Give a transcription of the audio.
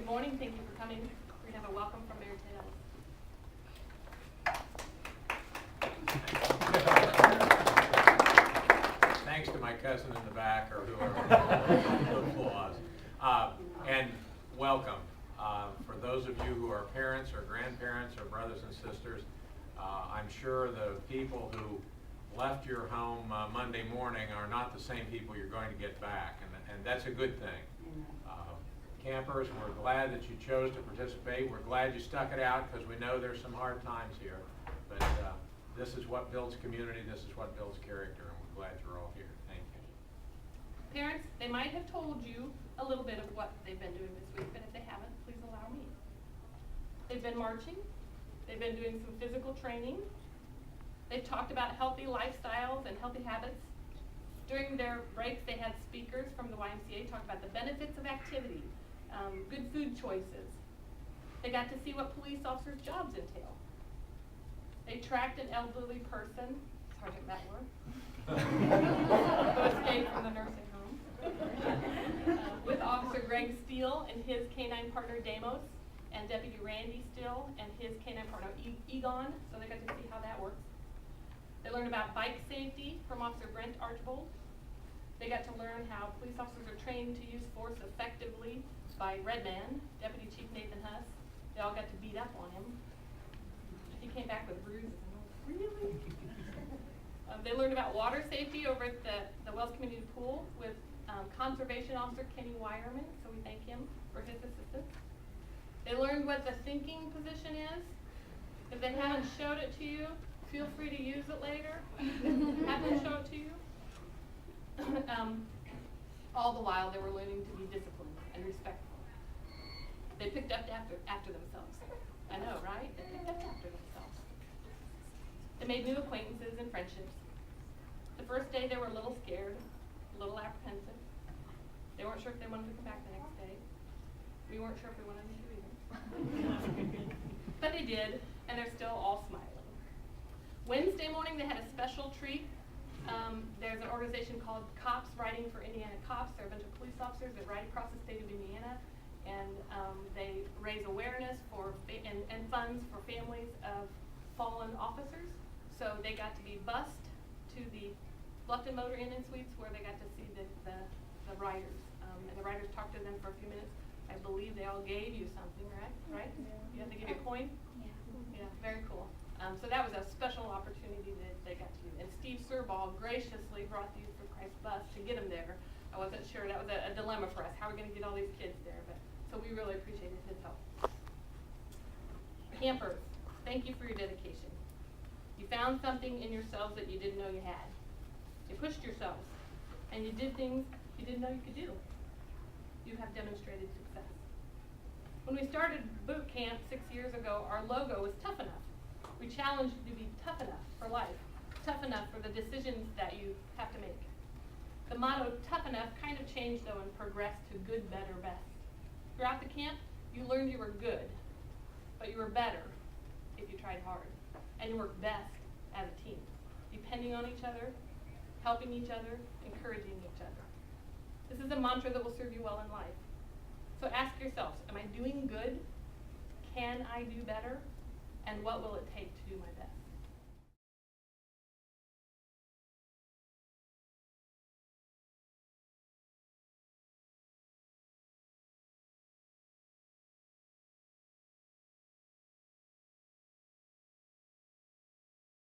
morning. Thank you for coming. We're going to have a welcome from Mayor Ted Ellis. Thanks to my cousin in the back or whoever applause. And welcome. For those of you who are parents or grandparents or brothers and sisters, I'm sure the people who left your home Monday morning are not the same people you're going to get back, and that's a good thing. Campers, we're glad that you chose to participate. We're glad you stuck it out because we know there's some hard times here, but this is what builds community, this is what builds character, and we're glad you're all here. Thank you. Parents, they might have told you a little bit of what they've been doing this week, but if they haven't, please allow me. They've been marching, they've been doing some physical training, they've talked about healthy lifestyles and healthy habits. During their breaks, they had speakers from the YMCA talk about the benefits of activity, good food choices. They got to see what police officers' jobs entail. They tracked an elderly person, Sergeant Mettler, who escaped from the nursing home, with Officer Greg Steele and his canine partner Damos, and Deputy Randy Steele and his canine partner Egon, so they got to see how that works. They learned about bike safety from Officer Brent Archbold. They got to learn how police officers are trained to use force effectively by Redman, Deputy Chief Nathan Huss. They all got to beat up on him. He came back with bruises. And really? They learned about water safety over at the Wells Community Pool with Conservation Officer Kenny Wireman, so we thank him for his assistance. They learned what the thinking position is. If they haven't showed it to you, feel free to use it later. Have them show it to you. All the while they were learning to be disciplined and respectful. They picked up after themselves. I know, right? They picked up after themselves. They made new acquaintances and friendships. The first day they were a little scared, a little apprehensive. They weren't sure if they wanted to come back the next day. We weren't sure if we wanted them to either. But they did, and they're still all smiling. Wednesday morning they had a special treat. There's an organization called Cops Riding for Indiana Cops. They're a bunch of police officers that ride across the state of Indiana, and they raise awareness for and funds for families of fallen officers. So they got to be bused to the Bluffton Motor Inn and Suites where they got to see the riders. And the riders talked to them for a few minutes. I believe they all gave you something, right? Yeah. You had to give you a coin? Yeah. Yeah, very cool. So that was a special opportunity that they got to do. And Steve Serball graciously brought the Youth for Christ bus to get them there. I wasn't sure, that was a dilemma for us. How are we going to get all these kids there? But so we really appreciated his help. Campers, thank you for your dedication. You found something in yourselves that you didn't know you had. You pushed yourselves, and you did things you didn't know you could do. You have demonstrated success. When we started boot camp 6 years ago, our logo was tough enough. We challenged you to be tough enough for life, tough enough for the decisions that you have to make. The motto, tough enough, kind of changed though and progressed to good, better, best. Throughout the camp, you learned you were good, but you were better if you tried hard. And you worked best as a team, depending on each other, helping each other, encouraging each other. This is a mantra that will serve you well in life. So ask yourselves, am I doing good? Can I do better? And what will it take to do my best?